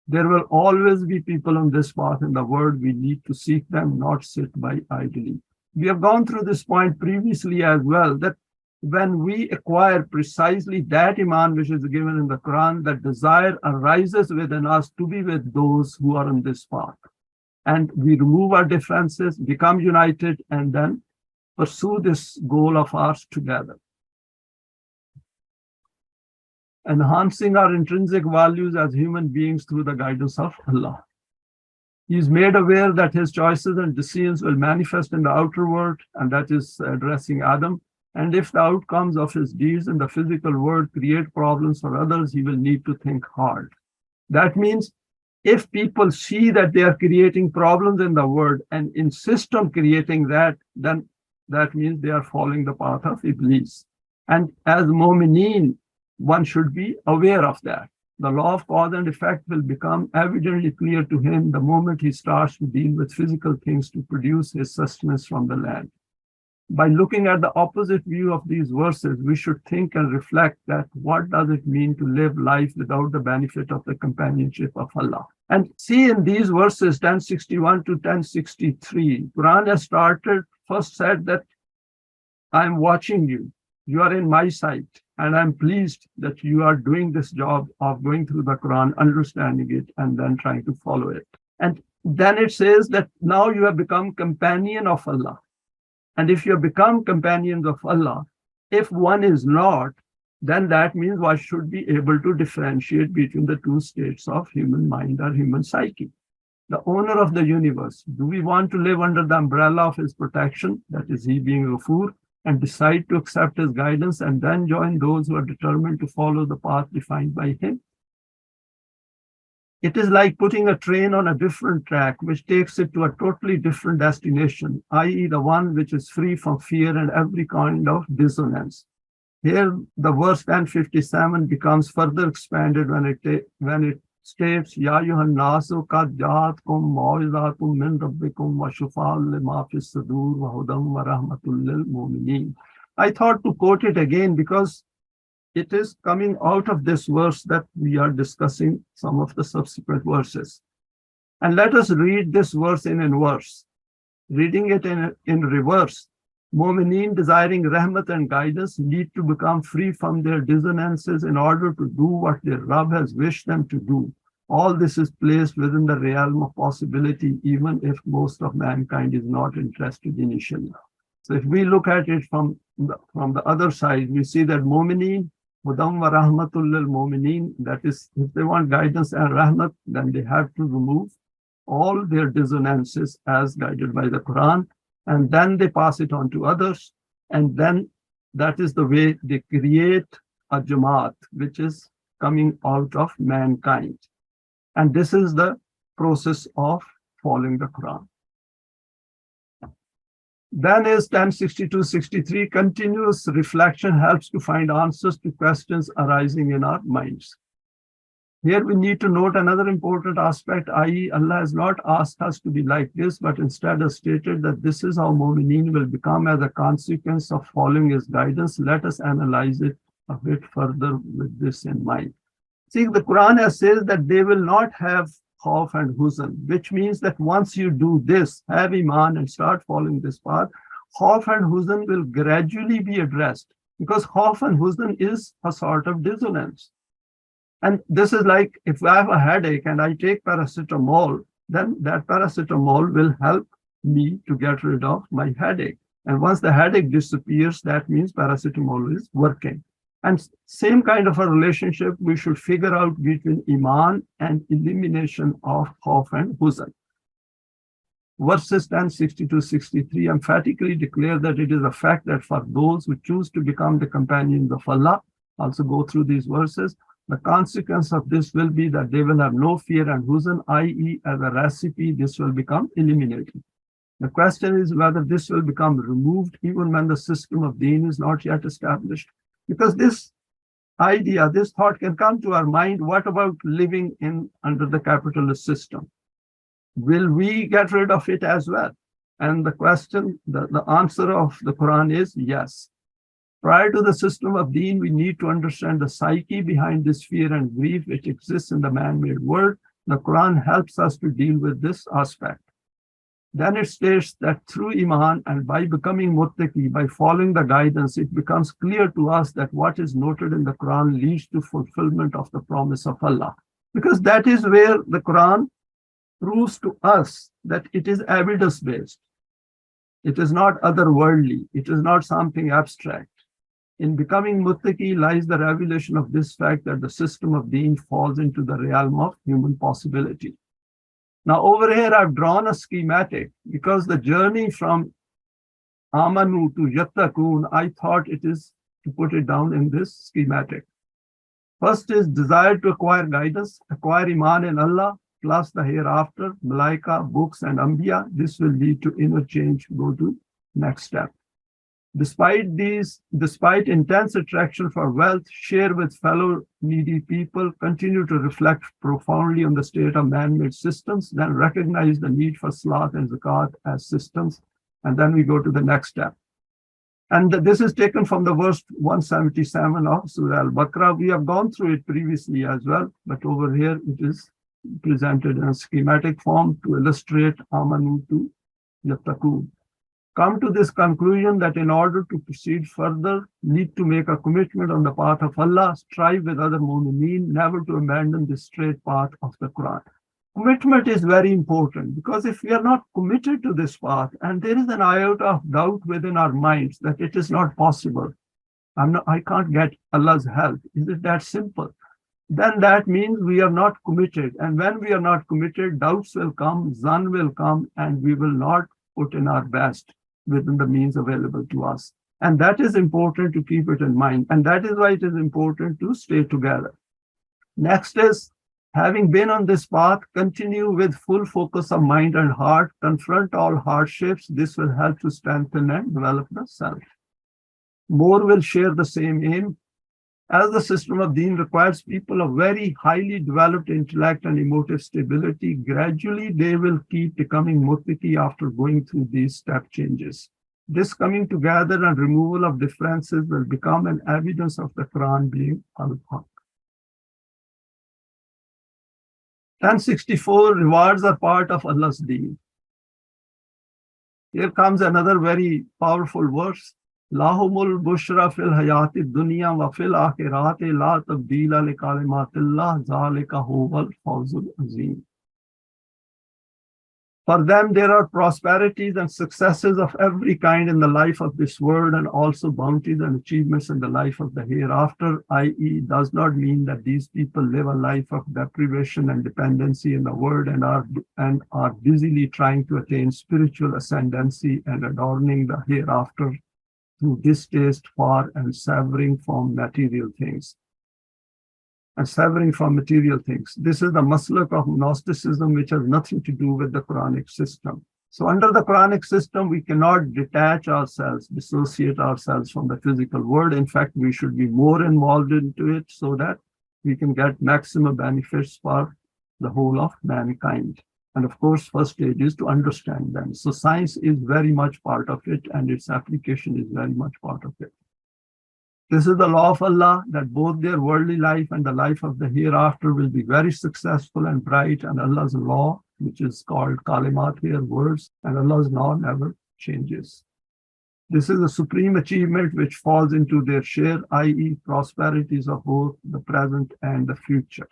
Speaker 1: There will always be people on this path in the world. We need to seek them, not sit by idly. We have gone through this point previously as well, that when we acquire precisely that Iman which is given in the Quran, that desire arises within us to be with those who are on this path. And we remove our differences, become united, and then pursue this goal of ours together. Enhancing our intrinsic values as human beings through the guidance of Allah. He is made aware that his choices and decisions will manifest in the outer world, and that is addressing Adam. And if the outcomes of his deeds in the physical world create problems for others, he will need to think hard. That means if people see that they are creating problems in the world and insist on creating that, then that means they are following the path of Iblis. And as Momineen, one should be aware of that. The law of cause and effect will become evidently clear to him the moment he starts to deal with physical things to produce his sustenance from the land. By looking at the opposite view of these verses, we should think and reflect that what does it mean to live life without the benefit of the companionship of Allah? And see in these verses 1061 to 1063, Quran has first said that I'm watching you. You are in my sight, and I'm pleased that you are doing this job of going through the Quran, understanding it, and then trying to follow it. And then it says that now you have become companion of Allah. And if you have become companions of Allah, if one is not, then that means one should be able to differentiate between the two states of human mind or human psyche. the owner of the universe. Do we want to live under the umbrella of his protection, that is, he being Ghafur, and decide to accept his guidance and then join those who are determined to follow the path defined by him? It is like putting a train on a different track, which takes it to a totally different destination, i.e., the one which is free from fear and every kind of dissonance. Here, the verse 1057 becomes further expanded when it states, Ya ayyuhan nasu qad ja'atkum maw'izatum min rabbikum wa shifa'un lima fis sudur wa hudan wa rahmatul lil mu'minin. I thought to quote it again because it is coming out of this verse that we are discussing some of the subsequent verses. And let us read this verse in inverse. Reading it in reverse, Momineen desiring rahmat and guidance need to become free from their dissonances in order to do what their Rabb has wished them to do. All this is placed within the realm of possibility, even if most of mankind is not interested initially. So if we look at it from the other side, we see that Momineen, Hudam wa rahmatul lil Momineen, that is, if they want guidance and rahmat, then they have to remove all their dissonances as guided by the Quran, and then they pass it on to others, and then that is the way they create a Jamaat, which is coming out of mankind. And this is the process of following the Quran. Then is 1062-63, continuous reflection helps to find answers to questions arising in our minds. Here we need to note another important aspect, i.e., Allah has not asked us to be like this, but instead has stated that this is how Momineen will become as a consequence of following his guidance. Let us analyze it a bit further with this in mind. See, the Quran says that they will not have khawf and huzn, which means that once you do this, have iman and start following this path, khawf and huzn will gradually be addressed, because khawf and huzn is a sort of dissonance. And this is like if I have a headache and I take paracetamol, then that paracetamol will help me to get rid of my headache. And once the headache disappears, that means paracetamol is working. And same kind of a relationship we should figure out between Iman and elimination of khawf and huzn. Verses 1062-63 emphatically declare that it is a fact that for those who choose to become the companions of Allah, also go through these verses, the consequence of this will be that they will have no fear and huzn, i.e., as a recipe, this will become eliminated. The question is whether this will become removed even when the system of Deen is not yet established. Because this idea, this thought can come to our mind, what about living under the capitalist system? Will we get rid of it as well? And the question, the answer of the Quran is yes. Prior to the system of Deen, we need to understand the psyche behind this fear and grief which exists in the man-made world. The Quran helps us to deal with this aspect. Then it states that through Iman and by becoming Muttaqee, by following the guidance, it becomes clear to us that what is noted in the Quran leads to fulfillment of the promise of Allah. Because that is where the Quran proves to us that it is evidence-based. It is not otherworldly. It is not something abstract. In becoming Muttaqee lies the revelation of this fact that the system of Deen falls into the realm of human possibility. Now over here, I've drawn a schematic because the journey from Amanu to Yattaqoon, I thought it is to put it down in this schematic. First is desire to acquire guidance, acquire Iman in Allah, plus the hereafter, Malaika, books, and Anbiya. This will lead to inner change. Go to next step. Despite intense attraction for wealth, share with fellow needy people, continue to reflect profoundly on the state of man-made systems, then recognize the need for Salat and Zakat as systems, and then we go to the next step. And this is taken from the verse 177 of Surah Al-Baqarah. We have gone through it previously as well, but over here it is presented in a schematic form to illustrate Amanu to Yattaqoon. Come to this conclusion that in order to proceed further, need to make a commitment on the path of Allah, strive with other Momineen, never to abandon the straight path of the Quran. Commitment is very important because if we are not committed to this path and there is an iota of doubt within our minds that it is not possible, I can't get Allah's help. Is it that simple? then that means we are not committed. And when we are not committed, doubts will come, zan will come, and we will not put in our best within the means available to us. And that is important to keep it in mind. And that is why it is important to stay together. Next is, having been on this path, continue with full focus of mind and heart, confront all hardships. This will help to strengthen and develop the self. More will share the same aim. As the system of Deen requires people of very highly developed intellect and emotive stability, gradually they will keep becoming Muttaqee after going through these step changes. This coming together and removal of differences will become an evidence of the Quran being al-Haq. 1064, rewards are part of Allah's Deen. Here comes another very powerful verse. Lahumul bushra fil hayati dunya wa fil akhirati la tabdila li kalimatillah zalika huwal fawzul azim. For them, there are prosperities and successes of every kind in the life of this world, and also bounties and achievements in the life of the hereafter, i.e., does not mean that these people live a life of deprivation and dependency in the world and are busily trying to attain spiritual ascendancy and adorning the hereafter through distaste for and severing from material things. This is the maslak of Gnosticism, which has nothing to do with the Quranic system. So under the Quranic system, we cannot detach ourselves, dissociate ourselves from the physical world. In fact, we should be more involved into it so that we can get maximum benefits for the whole of mankind. And of course, first stage is to understand them. So science is very much part of it, and its application is very much part of it. This is the law of Allah, that both their worldly life and the life of the hereafter will be very successful and bright, and Allah's law, which is called kalimat here, words, and Allah's law never changes. This is a supreme achievement which falls into their share, i.e., prosperities of both the present and the future.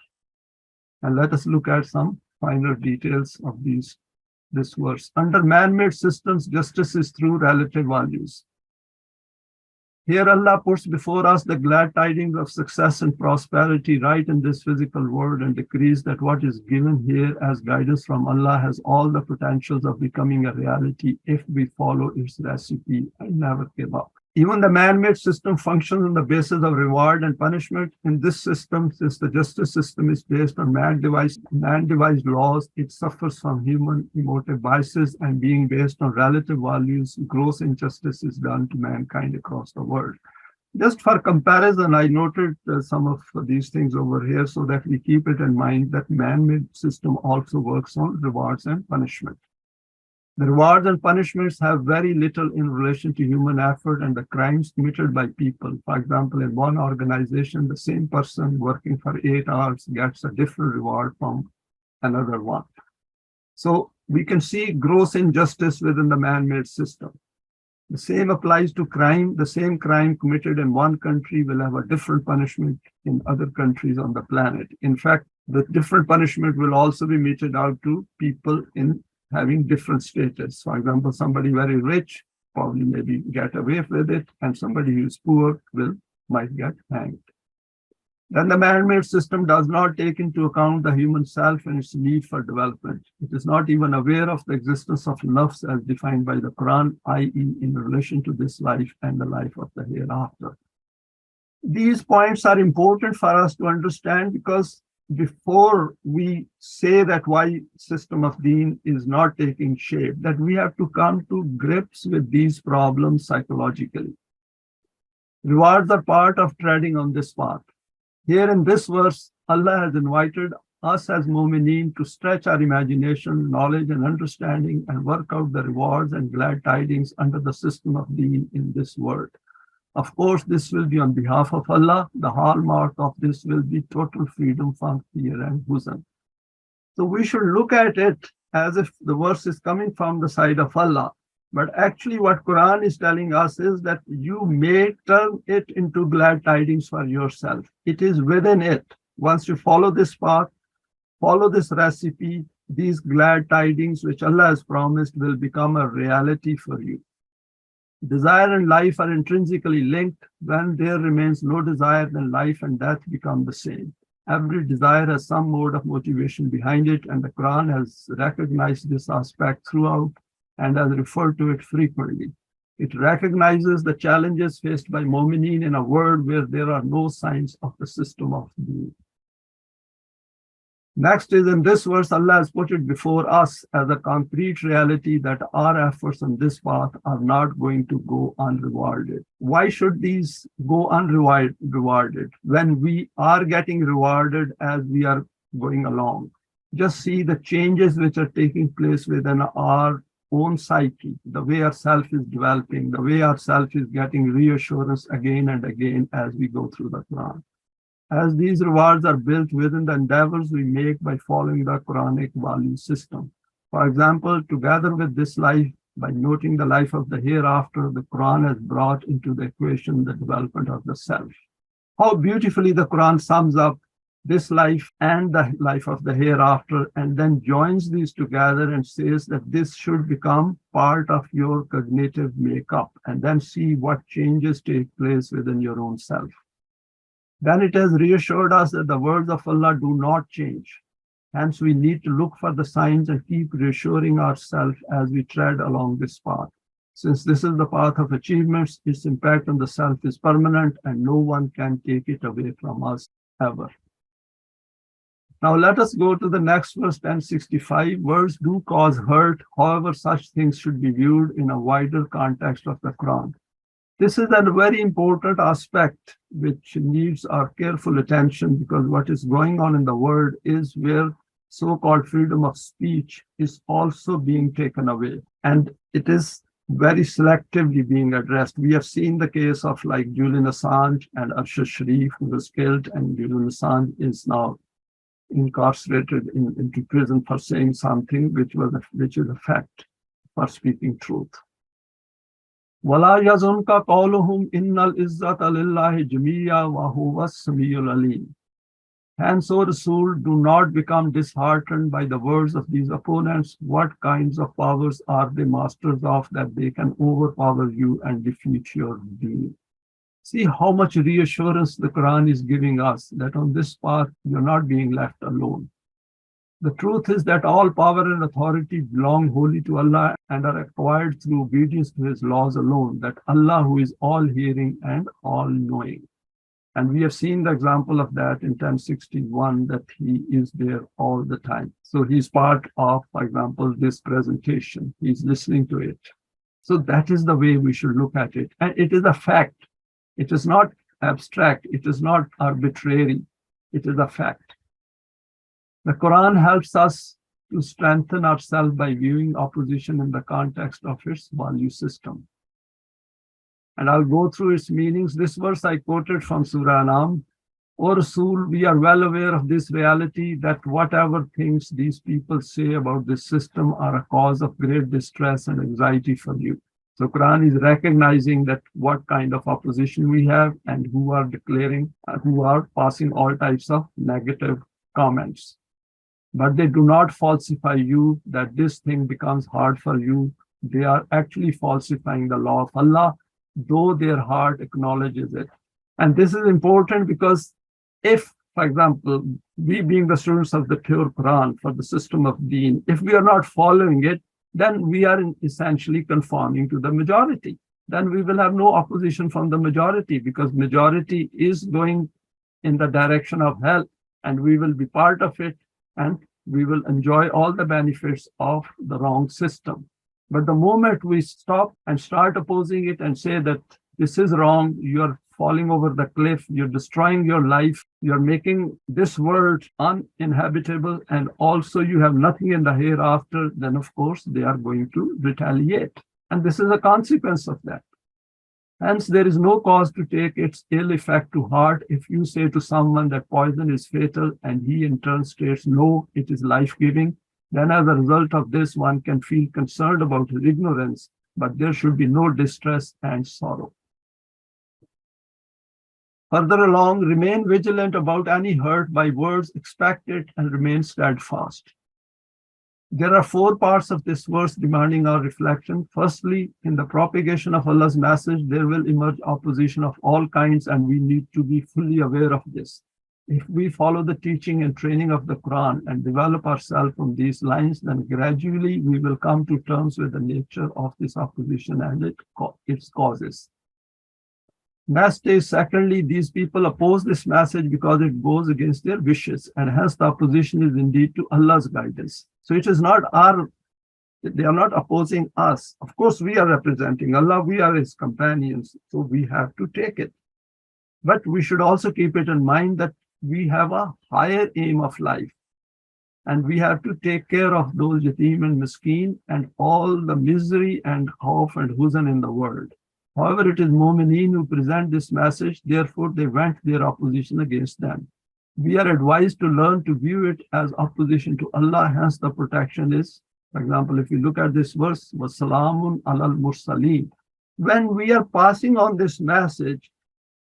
Speaker 1: And let us look at some finer details of this verse. Under man-made systems, justice is through relative values. Here Allah puts before us the glad tidings of success and prosperity right in this physical world, and decrees that what is given here as guidance from Allah has all the potentials of becoming a reality if we follow its recipe and never give up. Even the man-made system functions on the basis of reward and punishment. In this system, since the justice system is based on man-devised laws, it suffers from human emotive biases, and being based on relative values, gross injustice is done to mankind across the world. Just for comparison, I noted some of these things over here so that we keep it in mind that man-made system also works on rewards and punishment. The rewards and punishments have very little in relation to human effort and the crimes committed by people. For example, in one organization, the same person working for 8 hours gets a different reward from another one. So we can see gross injustice within the man-made system. The same applies to crime. The same crime committed in one country will have a different punishment in other countries on the planet. In fact, the different punishment will also be meted out to people in having different status. For example, somebody very rich probably maybe get away with it, and somebody who is poor might get hanged. Then the man-made system does not take into account the human self and its need for development. It is not even aware of the existence of nafs as defined by the Quran, i.e., in relation to this life and the life of the hereafter. These points are important for us to understand, because before we say that why system of Deen is not taking shape, that we have to come to grips with these problems psychologically. Rewards are part of treading on this path. Here in this verse, Allah has invited us as Momineen to stretch our imagination, knowledge, and understanding and work out the rewards and glad tidings under the system of Deen in this world. Of course, this will be on behalf of Allah. The hallmark of this will be total freedom from fear and huzn. So we should look at it as if the verse is coming from the side of Allah. But actually what Quran is telling us is that you may turn it into glad tidings for yourself. It is within it. Once you follow this path, follow this recipe, these glad tidings which Allah has promised will become a reality for you. Desire and life are intrinsically linked. When there remains no desire, then life and death become the same. Every desire has some mode of motivation behind it, and the Quran has recognized this aspect throughout and has referred to it frequently. It recognizes the challenges faced by Momineen in a world where there are no signs of the system of Deen. Next is in this verse, Allah has put it before us as a concrete reality that our efforts on this path are not going to go unrewarded. Why should these go unrewarded when we are getting rewarded as we are going along? Just see the changes which are taking place within our own psyche, the way our self is developing, the way our self is getting reassurance again and again as we go through the Quran. As these rewards are built within the endeavors we make by following the Quranic value system. For example, together with this life, by noting the life of the hereafter, the Quran has brought into the equation the development of the self. How beautifully the Quran sums up this life and the life of the hereafter, and then joins these together and says that this should become part of your cognitive makeup, and then see what changes take place within your own self. Then it has reassured us that the words of Allah do not change. Hence, we need to look for the signs and keep reassuring ourselves as we tread along this path. Since this is the path of achievements, its impact on the self is permanent and no one can take it away from us ever. Now let us go to the next verse, 1065. Words do cause hurt. However, such things should be viewed in a wider context of the Quran. This is a very important aspect which needs our careful attention, because what is going on in the world is where so-called freedom of speech is also being taken away. And it is very selectively being addressed. We have seen the case of like Julian Assange and Arshad Sharif, who was killed, and Julian Assange is now incarcerated into prison for saying something which is a fact, for speaking truth. وَلَا يَزُنْكَ قَوْلُهُمْ إِنَّ الْإِزَّةَ لِلَّهِ جَمِيعًا وَهُوَ السَّمِيعُ الْعَلِيمُ. Hence, O Rasool, do not become disheartened by the words of these opponents. What kinds of powers are they masters of that they can overpower you and defeat your deen? See how much reassurance the Quran is giving us that on this path, you're not being left alone. The truth is that all power and authority belong wholly to Allah and are acquired through obedience to His laws alone, that Allah, who is all-hearing and all-knowing. And we have seen the example of that in 1061, that He is there all the time. So He's part of, for example, this presentation. He's listening to it. So that is the way we should look at it. And it is a fact. It is not abstract. It is not arbitrary. It is a fact. The Quran helps us to strengthen ourselves by viewing opposition in the context of its value system. And I'll go through its meanings. This verse I quoted from Surah Haram. O Rasool, we are well aware of this reality that whatever things these people say about this system are a cause of great distress and anxiety for you. So Quran is recognizing that what kind of opposition we have and who are declaring, who are passing all types of negative comments. But they do not falsify you, that this thing becomes hard for you. They are actually falsifying the law of Allah, though their heart acknowledges it. And this is important because if, for example, we being the students of the pure Quran for the system of Deen, if we are not following it, then we are essentially conforming to the majority. Then we will have no opposition from the majority, because majority is going in the direction of hell, and we will be part of it, and we will enjoy all the benefits of the wrong system. But the moment we stop and start opposing it and say that this is wrong, you're falling over the cliff, you're destroying your life, you're making this world uninhabitable, and also you have nothing in the hereafter, then of course they are going to retaliate. And this is a consequence of that. Hence, there is no cause to take its ill effect to heart if you say to someone that poison is fatal and he in turn states, no, it is life-giving. Then as a result of this, one can feel concerned about his ignorance, but there should be no distress and sorrow. Further along, remain vigilant about any hurt by words, expect it, and remain steadfast. There are 4 parts of this verse demanding our reflection. Firstly, in the propagation of Allah's message, there will emerge opposition of all kinds, and we need to be fully aware of this. If we follow the teaching and training of the Quran and develop ourselves from these lines, then gradually we will come to terms with the nature of this opposition and its causes. Next is, secondly, these people oppose this message because it goes against their wishes, and hence the opposition is indeed to Allah's guidance. So it is not they are not opposing us. Of course, we are representing Allah, we are His companions, so we have to take it. But we should also keep it in mind that we have a higher aim of life, and we have to take care of those yatim and miskeen and all the misery and khawf and huzn in the world. However, it is Momineen who present this message, therefore they vent their opposition against them. We are advised to learn to view it as opposition to Allah, hence the protection is, for example, if you look at this verse, وَسَلَامٌ عَلَى الْمُرْسَلِينَ. When we are passing on this message,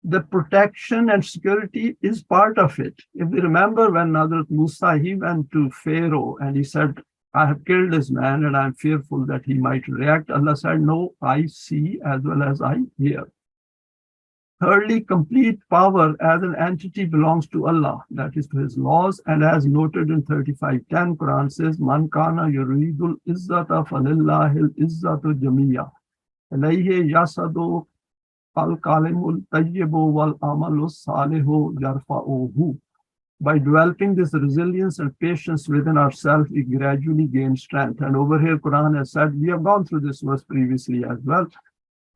Speaker 1: the protection and security is part of it. If we remember when Hazrat Musa, he went to Pharaoh and he said, I have killed this man and I'm fearful that he might react. Allah said, no, I see as well as I hear. Thirdly, complete power as an entity belongs to Allah, that is to His laws, and as noted in 35:10, Quran says, Man kana yuridul izzata falillahil izzatu jamiyya. Alayhi yasadu al-kalimul tayyibu wal amalu salihu yarfa'uhu. By developing this resilience and patience within ourselves, we gradually gain strength. And over here, Quran has said, we have gone through this verse previously as well.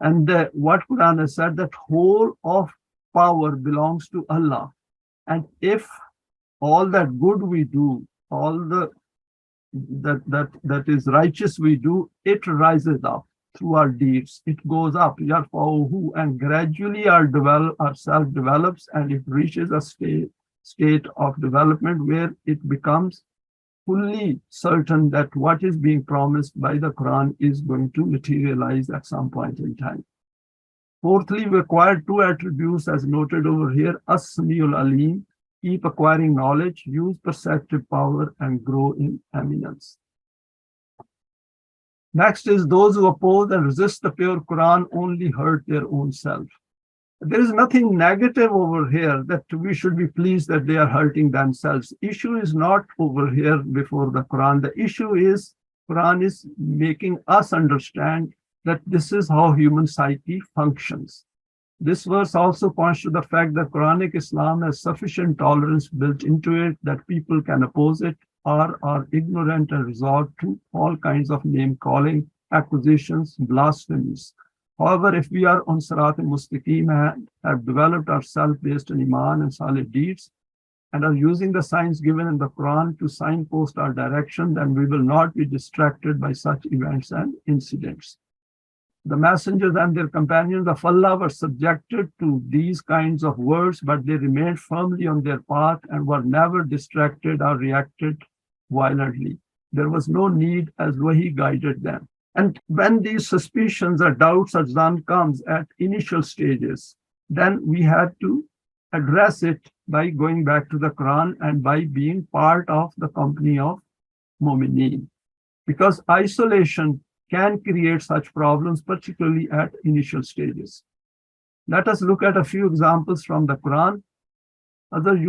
Speaker 1: And what Quran has said, that whole of power belongs to Allah. And if all that good we do, all the that is righteous we do, it rises up through our deeds. It goes up, yarfa'uhu, and gradually our self develops, and it reaches a state of development where it becomes fully certain that what is being promised by the Quran is going to materialize at some point in time. Fourthly, we acquire two attributes as noted over here, as-sami'ul alim, keep acquiring knowledge, use perceptive power, and grow in eminence. Next is, those who oppose and resist the pure Quran only hurt their own self. There is nothing negative over here that we should be pleased that they are hurting themselves. Issue is not over here before the Quran. The issue is Quran is making us understand that this is how human psyche functions. This verse also points to the fact that Quranic Islam has sufficient tolerance built into it that people can oppose it or are ignorant and resort to all kinds of name-calling, accusations, blasphemies. However, if we are on Sirat al-Mustaqim and have developed ourselves based on Iman and solid deeds and are using the signs given in the Quran to signpost our direction, then we will not be distracted by such events and incidents. The messengers and their companions of Allah were subjected to these kinds of words, but they remained firmly on their path and were never distracted or reacted violently. There was no need as Wahi guided them. And when these suspicions or doubts or zan comes at initial stages, then we had to address it by going back to the Quran and by being part of the company of Momineen. Because isolation can create such problems, particularly at initial stages. Let us look at a few examples from the Quran. Hazrat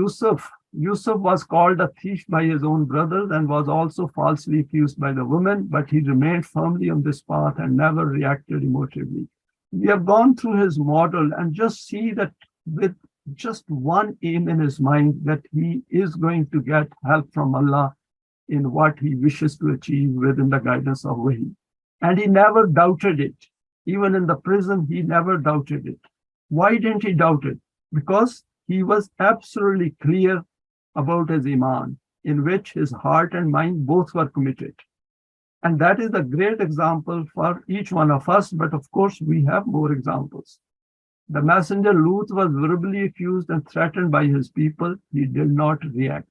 Speaker 1: Yusuf was called a thief by his own brothers and was also falsely accused by the woman, but he remained firmly on this path and never reacted emotively. We have gone through his model and just see that with just one aim in his mind, that he is going to get help from Allah in what he wishes to achieve within the guidance of Wahi. And he never doubted it. Even in the prison, he never doubted it. Why didn't he doubt it? Because he was absolutely clear about his Iman, in which his heart and mind both were committed. And that is a great example for each one of us, but of course we have more examples. The messenger Lut was verbally accused and threatened by his people. He did not react.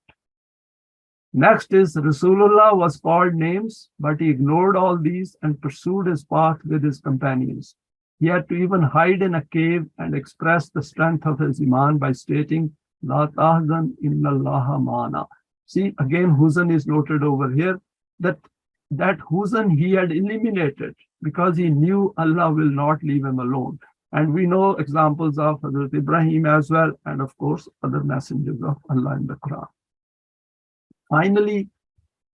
Speaker 1: Next is Rasulullah was called names, but he ignored all these and pursued his path with his companions. He had to even hide in a cave and express the strength of his Iman by stating, La tahzan inna Allaha ma'ana. See, again, huzn is noted over here, that huzn he had eliminated because he knew Allah will not leave him alone. And we know examples of Hazrat Ibrahim as well, and of course, other messengers of Allah in the Quran. Finally,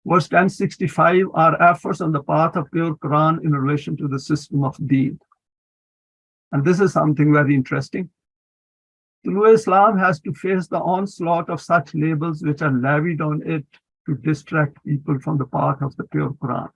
Speaker 1: verse 1065 are efforts on the path of pure Quran in relation to the system of Deen. And this is something very interesting. TOLU-E-ISLAM has to face the onslaught of such labels which are levied on it to distract people from the path of the pure Quran.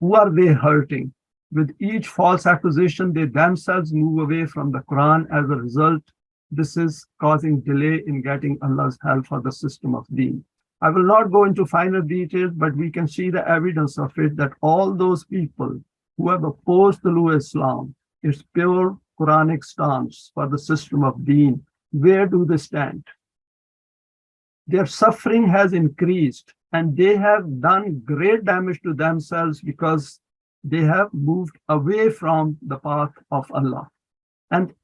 Speaker 1: Who are they hurting? With each false accusation, they themselves move away from the Quran. As a result, this is causing delay in getting Allah's help for the system of Deen. I will not go into finer details, but we can see the evidence of it that all those people who have opposed TOLU-E-ISLAM, its pure Quranic stance for the system of Deen, where do they stand? Their suffering has increased and they have done great damage to themselves because they have moved away from the path of Allah. And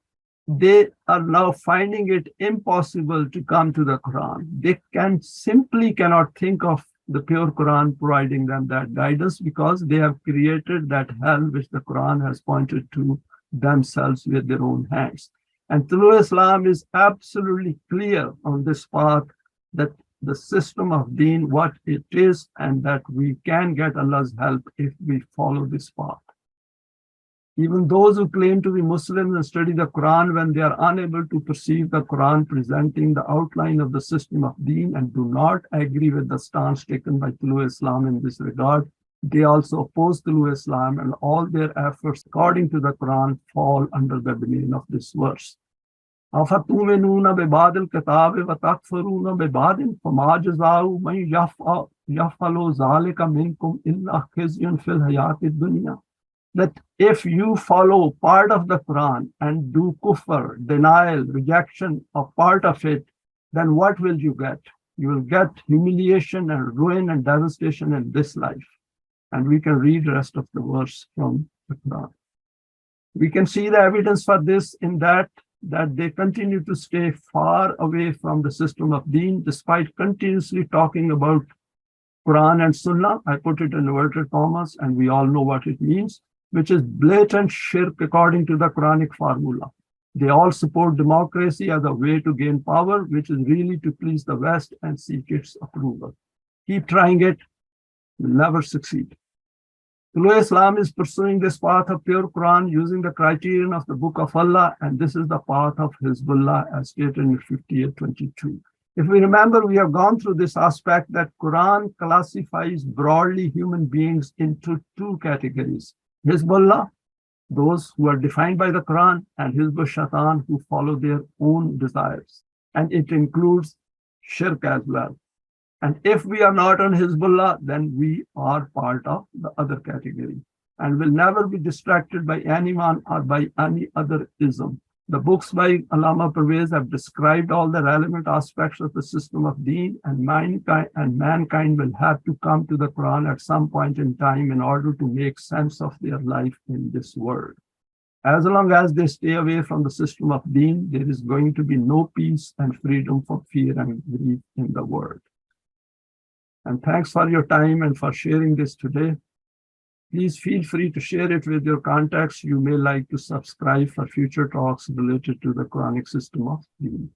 Speaker 1: they are now finding it impossible to come to the Quran. They simply cannot think of the pure Quran providing them that guidance because they have created that hell which the Quran has pointed to themselves with their own hands. And TOLU-E-ISLAM is absolutely clear on this path that the system of Deen, what it is, and that we can get Allah's help if we follow this path. Even those who claim to be Muslims and study the Quran, when they are unable to perceive the Quran presenting the outline of the system of Deen and do not agree with the stance taken by TOLU-E-ISLAM in this regard, they also oppose TOLU-E-ISLAM, and all their efforts according to the Quran fall under the domain of this verse. أَفَتُؤْمِنُونَ بِبَعْضِ الْكِتَابِ وَتَكْفُرُونَ بِبَعْضٍ فَمَا جَزَاءُ مَنْ يَفْعَلُ ذَلِكَ مِنْكُمْ إِلَّا خِزْيٌ فِي الْحَيَاةِ الدُّنْيَا. That if you follow part of the Quran and do kufr, denial, rejection of part of it, then what will you get? You will get humiliation and ruin and devastation in this life. And we can read the rest of the verse from the Quran. We can see the evidence for this in that they continue to stay far away from the system of Deen, despite continuously talking about Quran and Sunnah. I put it in inverted commas, and we all know what it means, which is blatant shirk according to the Quranic formula. They all support democracy as a way to gain power, which is really to please the West and seek its approval. Keep trying it, will never succeed. TOLU-E-ISLAM is pursuing this path of pure Quran using the criterion of the Book of Allah, and this is the path of Hizbullah as stated in 58:22. If we remember, we have gone through this aspect that Quran classifies broadly human beings into two categories. Hizbullah, those who are defined by the Quran, and Hizb Shaitan, who follow their own desires. And it includes shirk as well. And if we are not on Hizbullah, then we are part of the other category and will never be distracted by anyone or by any other ism. The books by Allama Pervez have described all the relevant aspects of the system of Deen, and mankind will have to come to the Quran at some point in time in order to make sense of their life in this world. As long as they stay away from the system of Deen, there is going to be no peace and freedom from fear and grief in the world. And thanks for your time and for sharing this today. Please feel free to share it with your contacts. You may like to subscribe for future talks related to the Quranic system of Deen.